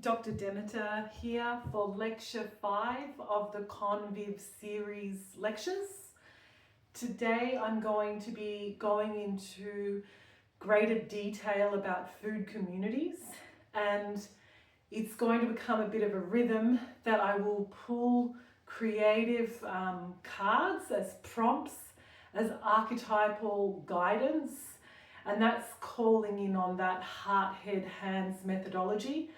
Dr. Demeter here for lecture 5 of the Con Viv series lectures. Today I'm going to be going into greater detail about food communities, and it's going to become a bit of a rhythm that I will pull creative cards as prompts, as archetypal guidance, and that's calling in on that heart, head, hands methodology.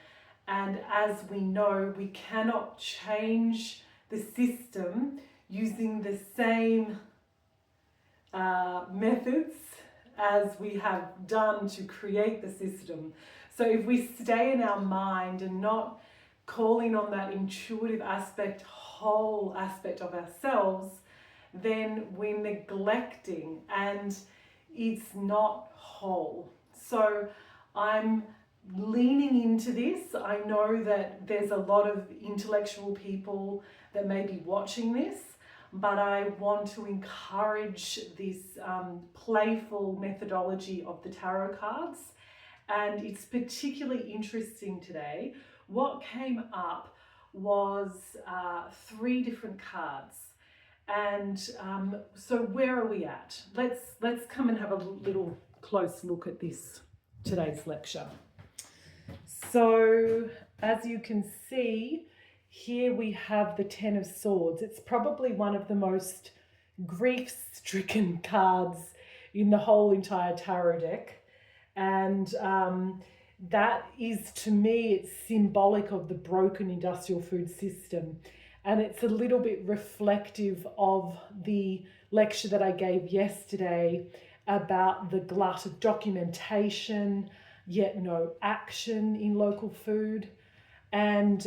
And as we know, we cannot change the system using the same methods as we have done to create the system. So if we stay in our mind and not calling on that intuitive aspect, whole aspect of ourselves, then we're neglecting and it's not whole. So I'm leaning into this. I know that there's a lot of intellectual people that may be watching this, but I want to encourage this playful methodology of the tarot cards. And it's particularly interesting today. What came up was 3 different cards. And so where are we at? Let's come and have a little close look at this today's lecture. So as you can see, here we have the 10 of Swords. It's probably one of the most grief-stricken cards in the whole entire tarot deck. And that is, to me, it's symbolic of the broken industrial food system. And it's a little bit reflective of the lecture that I gave yesterday about the glut of documentation, yet no action in local food. And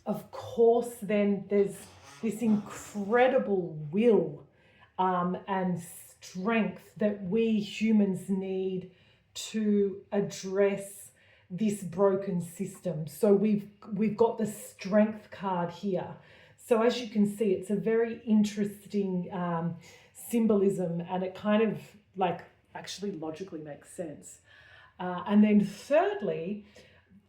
of course, then there's this incredible will and strength that we humans need to address this broken system. So we've got the strength card here. So as you can see, it's a very interesting symbolism, and it kind of like actually logically makes sense. And then thirdly,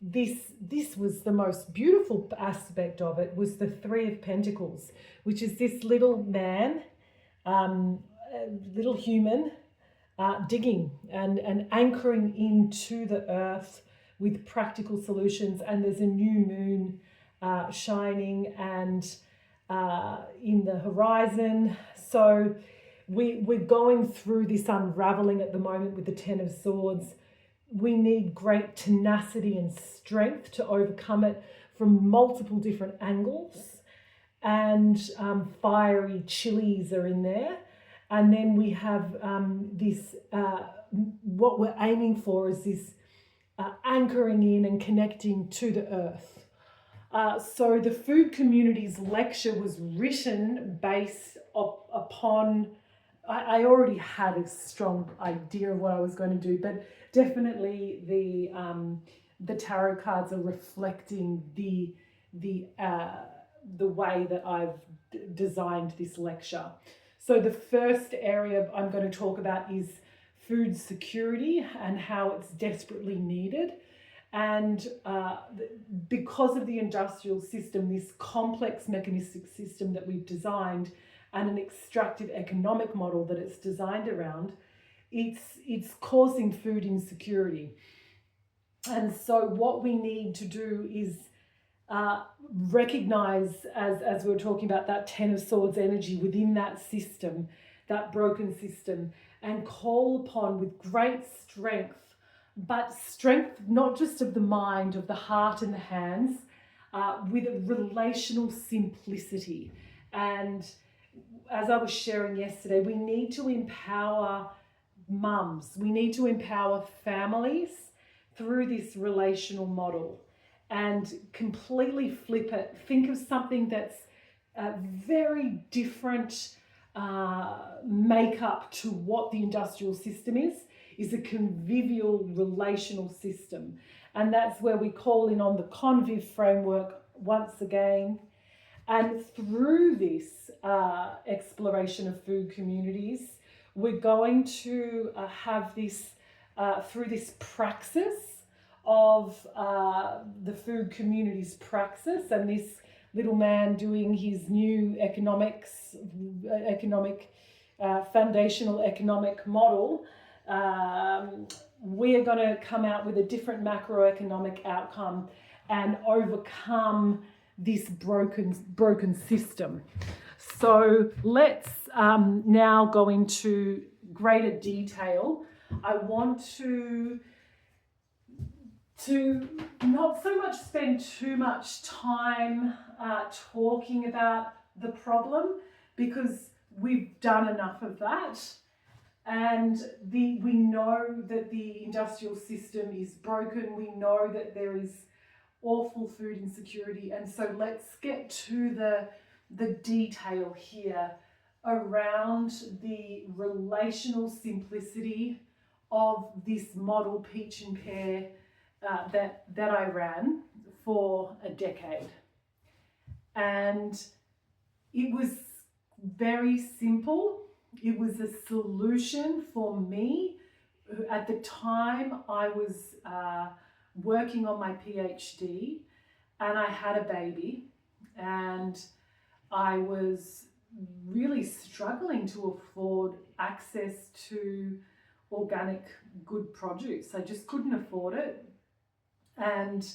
this was the most beautiful aspect of it, was the 3 of Pentacles, which is this little man, little human, digging and anchoring into the earth with practical solutions. And there's a new moon shining and in the horizon. So we're going through this unraveling at the moment with the 10 of Swords. We need great tenacity and strength to overcome it from multiple different angles. And fiery chilies are in there. And then we have this, what we're aiming for is this anchoring in and connecting to the earth. So the Food Communities lecture was written based upon, I already had a strong idea of what I was going to do, but definitely the tarot cards are reflecting the way that I've designed this lecture. So the first area I'm going to talk about is food security and how it's desperately needed. And because of the industrial system, this complex mechanistic system that we've designed, and an extractive economic model that it's designed around, it's causing food insecurity. And so what we need to do is recognize, as we were talking about, that 10 of Swords energy within that system, that broken system, and call upon with great strength, but strength not just of the mind, of the heart and the hands, with a relational simplicity. And as I was sharing yesterday, we need to empower mums, we need to empower families through this relational model and completely flip it. Think of something that's a very different makeup to what the industrial system is a convivial relational system. And that's where we call in on the Con Viv Framework once again. And through this exploration of food communities, we're going to have this, through this praxis of the food communities praxis, and this little man doing his new foundational economic model, we are going to come out with a different macroeconomic outcome and overcome this broken system. So let's now go into greater detail. I want to not so much spend too much time talking about the problem, because we've done enough of that. And we know that the industrial system is broken. We know that there is awful food insecurity. And so let's get to the detail here around the relational simplicity of this model Peach and Pear that I ran for a decade. And it was very simple. It was a solution for me. At the time, I was working on my PhD, and I had a baby, and I was really struggling to afford access to organic good produce. I just couldn't afford it. And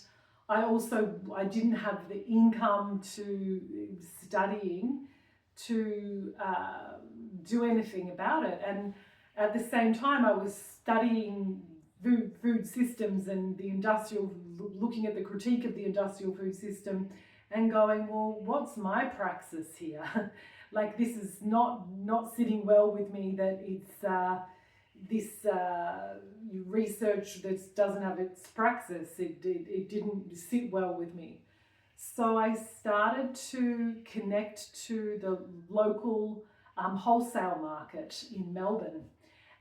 I didn't have the income to studying to do anything about it. And at the same time, I was studying food systems and looking at the critique of the industrial food system and going, well, what's my praxis here? Like, this is not sitting well with me, that it's this research that doesn't have its praxis. It didn't sit well with me. So I started to connect to the local wholesale market in Melbourne.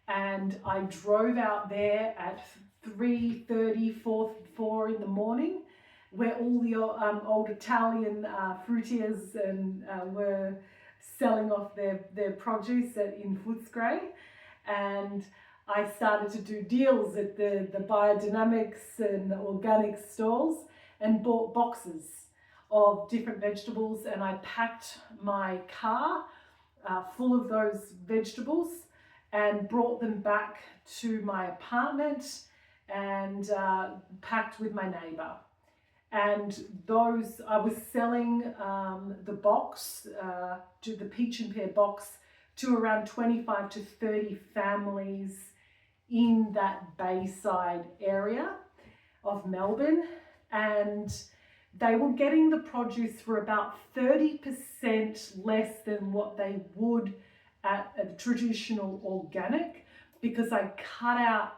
And I drove out there at 3:30, 4 in the morning, where all the old Italian fruitiers and were selling off their produce in Footscray. And I started to do deals at the biodynamics and organic stalls and bought boxes of different vegetables, and I packed my car full of those vegetables and brought them back to my apartment and packed with my neighbour. And those, I was selling the box, to the Peach and Pear box, to around 25 to 30 families in that Bayside area of Melbourne. And they were getting the produce for about 30% less than what they would at a traditional organic, because I cut out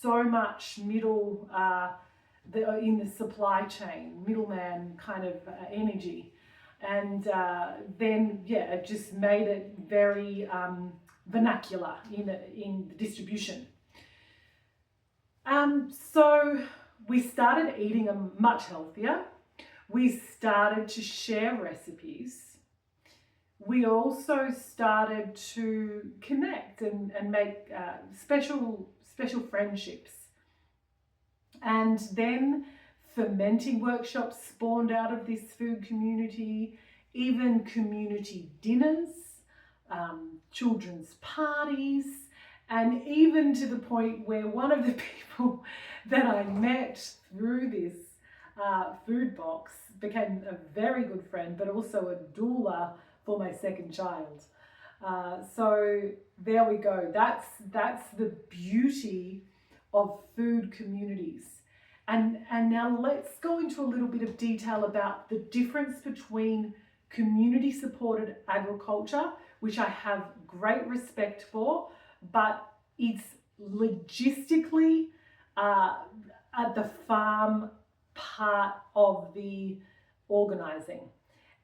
so much middle in the supply chain, middleman kind of energy. And then, it just made it very vernacular in the distribution. So we started eating much healthier. We started to share recipes. We also started to connect and make special friendships. And then fermenting workshops spawned out of this food community, even community dinners, children's parties, and even to the point where one of the people that I met through this food box became a very good friend, but also a doula for my second child. So there we go. That's the beauty of food communities. And now let's go into a little bit of detail about the difference between community supported agriculture, which I have great respect for, but it's logistically at the farm part of the organizing.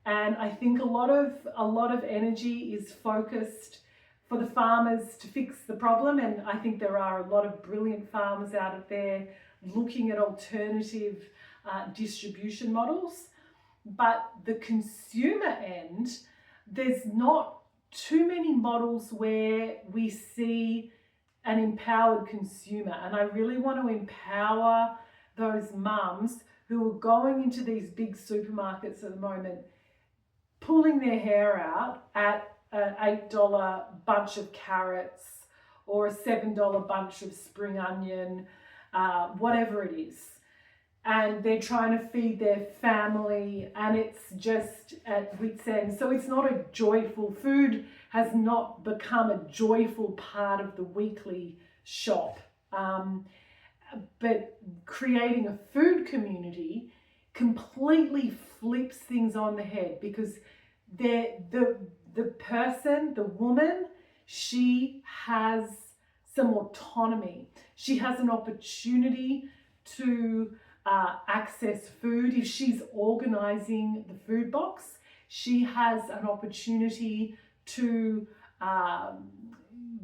And I think a lot of energy is focused for the farmers to fix the problem, and I think there are a lot of brilliant farmers out there looking at alternative distribution models. But the consumer end, there's not too many models where we see an empowered consumer, and I really want to empower those mums who are going into these big supermarkets at the moment, pulling their hair out at an $8 bunch of carrots or a $7 bunch of spring onion, whatever it is. And they're trying to feed their family, and it's just at wit's end. So it's not a joyful, food has not become a joyful part of the weekly shop. But creating a food community completely flips things on the head, because the person, the woman, she has some autonomy. She has an opportunity to access food. If she's organizing the food box, she has an opportunity to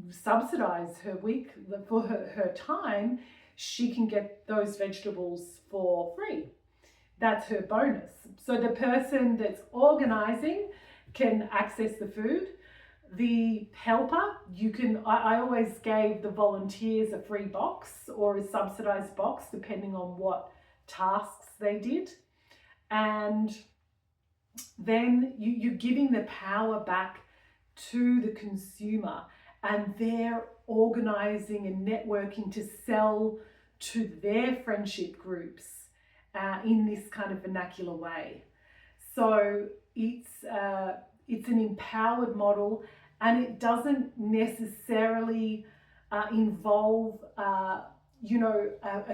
subsidize her week for her time. She can get those vegetables for free. That's her bonus. So the person that's organizing can access the food. The helper, I always gave the volunteers a free box or a subsidized box, depending on what tasks they did. And then you're giving the power back to the consumer, and they're organizing and networking to sell to their friendship groups in this kind of vernacular way. So it's an empowered model, and it doesn't necessarily involve a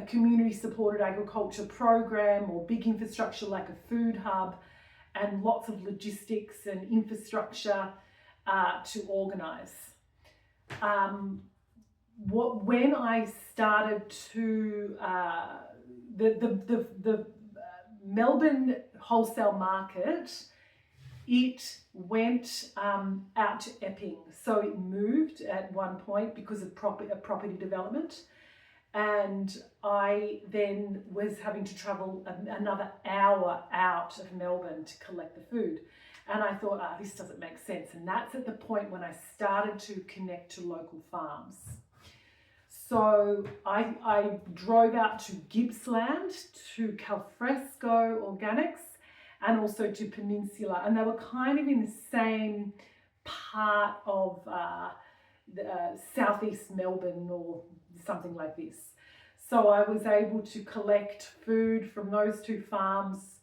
community supported agriculture program or big infrastructure like a food hub and lots of logistics and infrastructure to organize. When I started to the Melbourne wholesale market, it went out to Epping. So it moved at one point because of property development. And I then was having to travel another hour out of Melbourne to collect the food. And I thought, this doesn't make sense. And that's at the point when I started to connect to local farms. So I drove out to Gippsland, to Calfresco Organics, and also to Peninsula. And they were kind of in the same part of southeast Melbourne or something like this. So I was able to collect food from those two farms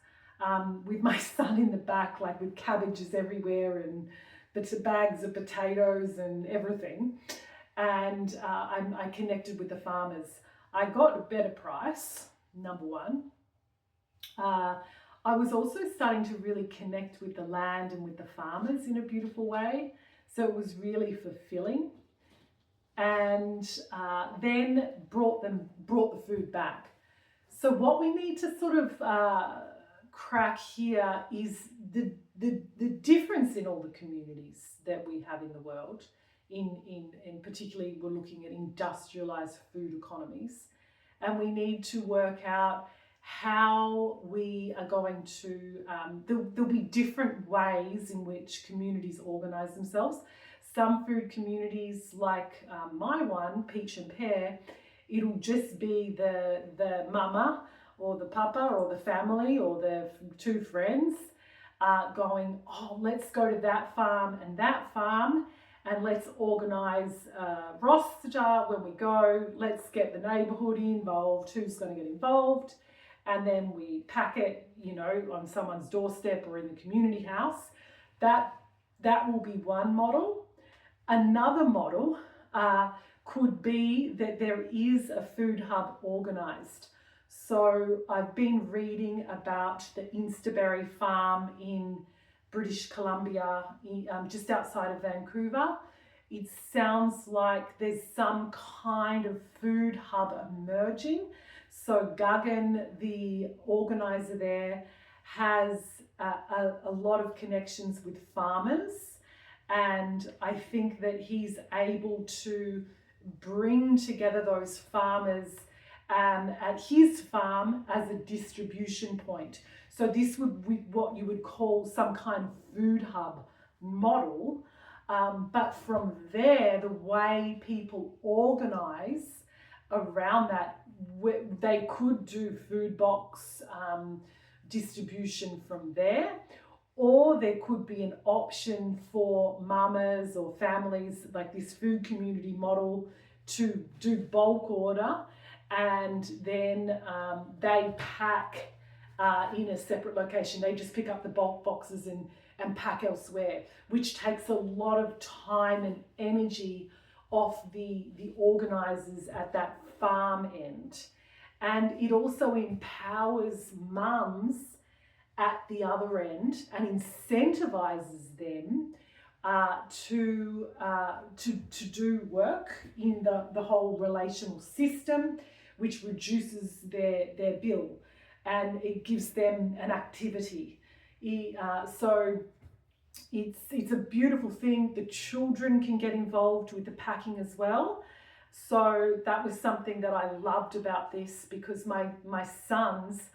with my son in the back, like with cabbages everywhere and bags of potatoes and everything. And I connected with the farmers. I got a better price, number one. I was also starting to really connect with the land and with the farmers in a beautiful way. So it was really fulfilling. And then brought the food back. So what we need to sort of crack here is the difference in all the communities that we have in the world. In particularly, we're looking at industrialized food economies, and we need to work out how we are going to, there'll be different ways in which communities organize themselves. Some food communities, like my one, Peach and Pear, it'll just be the mama or the papa or the family or the two friends going, let's go to that farm and let's organise roster when we go. Let's get the neighbourhood involved, who's going to get involved. And then we pack it, on someone's doorstep or in the community house. That will be one model. Another model could be that there is a food hub organised. So I've been reading about the Instaberry farm in British Columbia, just outside of Vancouver. It sounds like there's some kind of food hub emerging. So Guggen, the organizer there, has a lot of connections with farmers. And I think that he's able to bring together those farmers at his farm as a distribution point. So this would be what you would call some kind of food hub model. But from there, the way people organise around that they could do food box distribution from there, or there could be an option for mamas or families like this food community model to do bulk order, and then they pack in a separate location. They just pick up the bulk boxes and pack elsewhere, which takes a lot of time and energy off the organisers at that farm end. And it also empowers mums at the other end and incentivises them to do work in the whole relational system, which reduces their bill, and it gives them an activity. So it's a beautiful thing. The children can get involved with the packing as well. So that was something that I loved about this, because my sons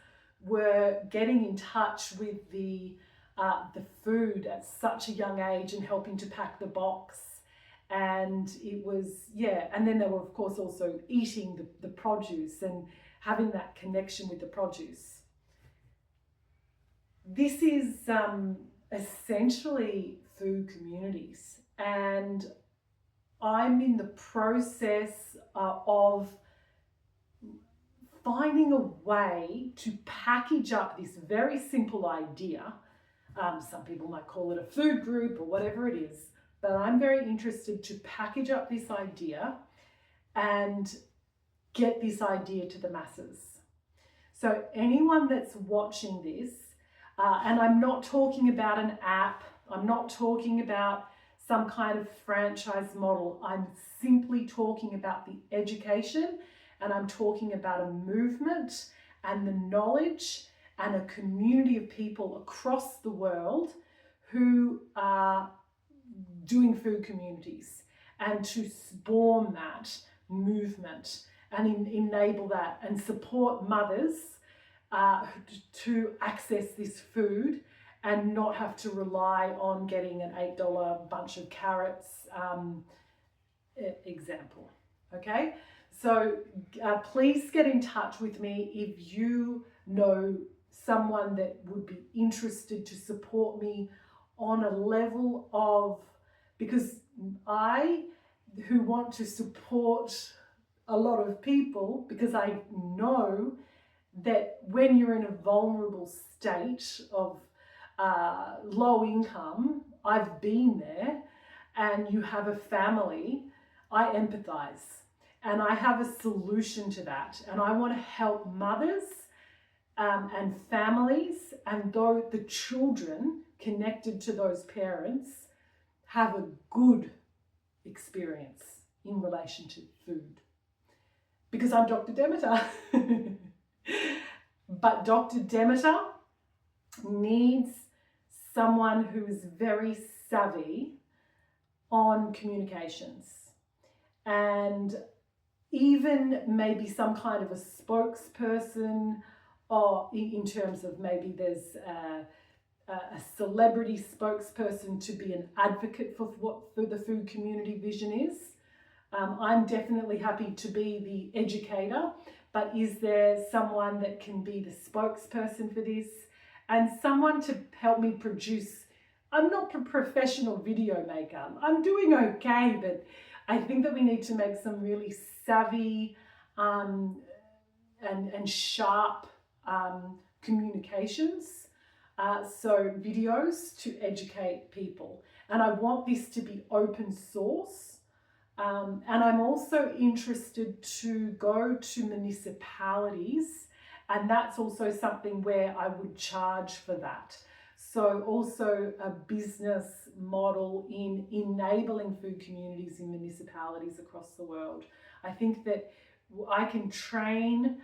were getting in touch with the food at such a young age and helping to pack the box. And it was, and then they were of course also eating the produce and having that connection with the produce. This is essentially food communities, and I'm in the process of finding a way to package up this very simple idea. Some people might call it a food group or whatever it is, but I'm very interested to package up this idea and get this idea to the masses. So anyone that's watching this, and I'm not talking about an app, I'm not talking about some kind of franchise model, I'm simply talking about the education, and I'm talking about a movement and the knowledge and a community of people across the world who are doing food communities, and to spawn that movement and enable that and support mothers to access this food and not have to rely on getting an $8 bunch of carrots example. Okay, so please get in touch with me if you know someone that would be interested to support me on a level of, because I, who want to support a lot of people, because I know that when you're in a vulnerable state of low income, I've been there, and you have a family, I empathize, and I have a solution to that, and I want to help mothers and families, and though the children connected to those parents have a good experience in relation to food. Because I'm Dr. Demeter. But Dr. Demeter needs someone who is very savvy on communications, and even maybe some kind of a spokesperson, or in terms of maybe there's a celebrity spokesperson to be an advocate for what the food community vision is. I'm definitely happy to be the educator, but is there someone that can be the spokesperson for this, and someone to help me produce? I'm not a professional video maker. I'm doing okay, but I think that we need to make some really savvy and sharp communications, so videos to educate people. And I want this to be open source. And I'm also interested to go to municipalities, and that's also something where I would charge for that. So also a business model in enabling food communities in municipalities across the world. I think that I can train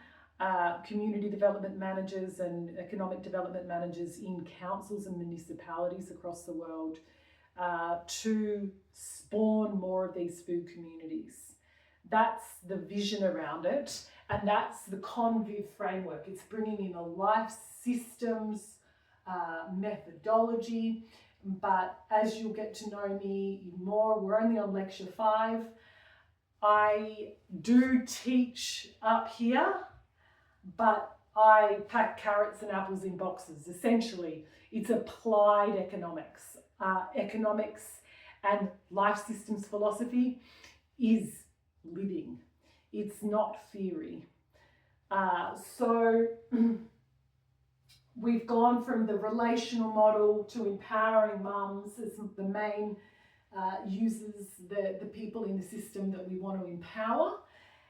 community development managers and economic development managers in councils and municipalities across the world to spawn more of these food communities. That's the vision around it, and that's the Con Viv Framework. It's bringing in a life systems methodology, but as you'll get to know me more, we're only on lecture 5. I do teach up here, but I pack carrots and apples in boxes. Essentially, it's applied economics. Economics and life systems philosophy is living. It's not theory. So we've gone from the relational model to empowering mums as the main users, the people in the system that we want to empower.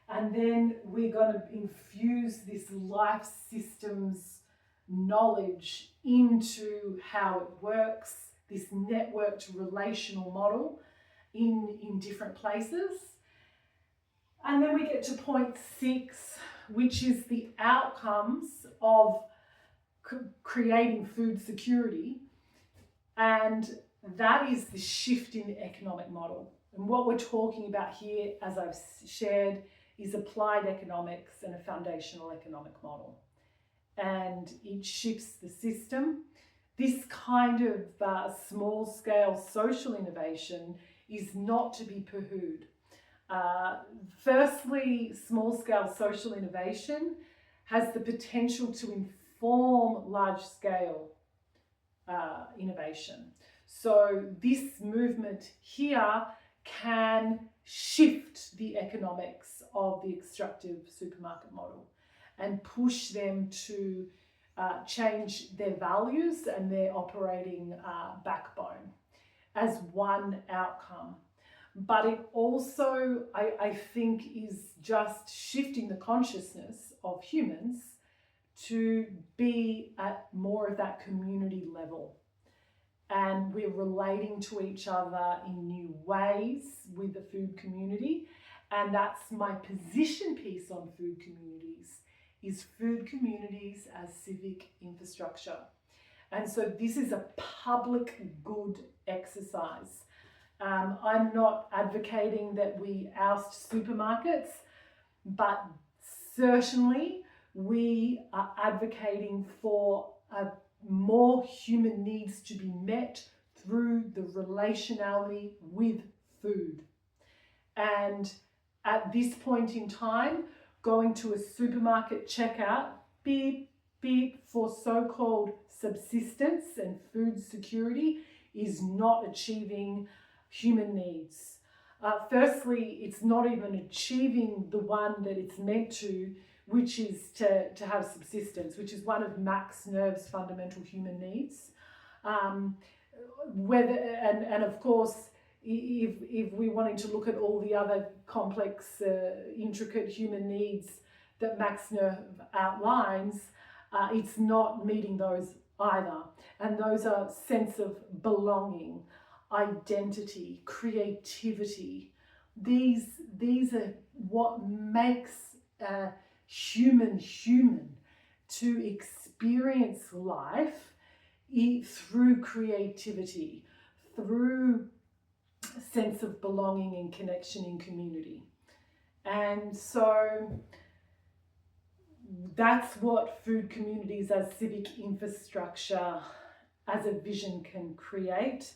And then we're going to infuse this life systems knowledge into how it works, this networked relational model in different places. And then we get to point 6, which is the outcomes of creating food security. And that is the shift in economic model. And what we're talking about here, as I've shared, is applied economics and a foundational economic model. And it shifts the system. This kind of small-scale social innovation is not to be pooh-poohed. Firstly, small-scale social innovation has the potential to inform large-scale innovation. So this movement here can shift the economics of the extractive supermarket model and push them to change their values and their operating backbone as one outcome. But it also, I think, is just shifting the consciousness of humans to be at more of that community level. And we're relating to each other in new ways with the food community. And that's my position piece on food communities, is food communities as civic infrastructure. And so this is a public good exercise. I'm not advocating that we oust supermarkets, but certainly we are advocating for more human needs to be met through the relationality with food. And at this point in time, going to a supermarket checkout, beep, beep, for so-called subsistence and food security is not achieving human needs. Firstly, it's not even achieving the one that it's meant to, which is to have subsistence, which is one of Max Nerv's fundamental human needs. And of course, if we're wanting to look at all the other complex, intricate human needs that Max Nerv outlines, it's not meeting those either. And those are sense of belonging, identity, creativity. These are what makes human to experience life through creativity, through sense of belonging and connection in community. And so that's what food communities as civic infrastructure as a vision can create.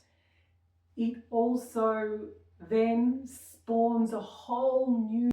It also then spawns a whole new